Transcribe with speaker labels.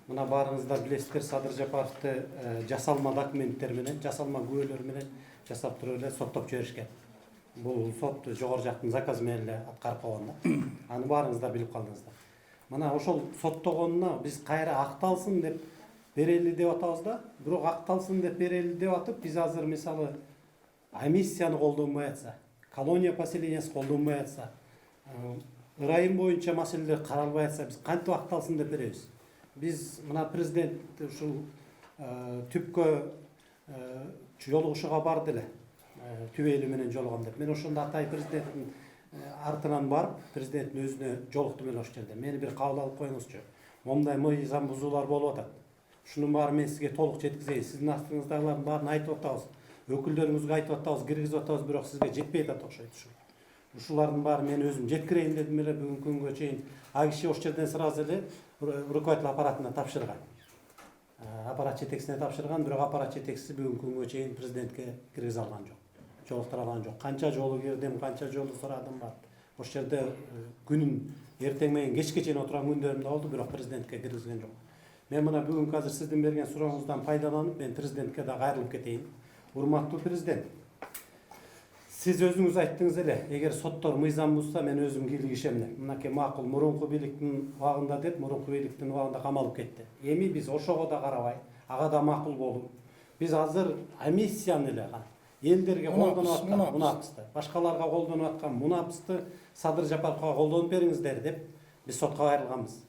Speaker 1: Мына баарыңыздар билесиздер, Садыр Жапаровду жасалма документтер менен, жасалма күбөлөр менен жасап туруп эле соттоп жиберишкен. Бул сот жогору жактын заказы менен эле аткарып койгон да. Аны баарыңыздар билип калдыңыздар. Мына ошол соттогонуна биз кайра акталсын деп берели деп атабыз да, бирок акталсын деп берели деп атып, биз азыр мисалы амнистияны колдонбой атса, колония поселениясы колдонбой атса, ырайым боюнча маселелер каралбай атса, биз кантип акталсын деп беребиз? Биз мына президент ушул түпкө жолугушууга барды эле, түбөлү менен жолугам деп. Мен ошондо атай президенттин артынан барып, президенттин өзүнө жолуктум эле ошол жерде. Мени бир кабыл алып коюңузчу. Момундай мыйзам бузуулар болуп атат. Ушунун баары мен сизге толук жеткизейин. Сиздин астыңыздагылардын баарын айтып атабыз. Өкүлдөрүңүзгө айтып атабыз, киргизип атабыз, бирок сизге жетпей атат окшойт ушул. Ушулардын баары мен өзүм жеткирейин дедим эле бүгүнкү күнгө чейин. А киши ошол жерден сразу эле руководитель аппаратына тапшырган. Аппарат жетекчисине тапшырган, бирок аппарат жетекчиси бүгүнкү күнгө чейин президентке киргизе алган жок. Жолуктура алган жок. Канча жолу кирдим, канча жолу сурадым бар. Ошол жерде күнүн эртең менен кечке чейин отурган күндөрүм да болду, бирок президентке киргизген жок. Мен мына бүгүнкү азыр сиздин берген сурооңуздан пайдаланып, мен президентке да кайрылып кетейин. Урматтуу президент, сиз өзүңүз айттыңыз эле, эгер соттор мыйзам бузса, мен өзүм кийлигишем деп. Мынакей макул, мурунку бийликтин убагында деп, мурунку бийликтин убагында камалып кетти. Эми биз ошого да карабай, ага да макул болуп, биз азыр амнистияны эле элдерге колдонуп аткан мунапысты, башкаларга колдонуп аткан мунапысты Садыр Жапаровго колдонуп бериңиздер деп биз сотко кайрылганбыз.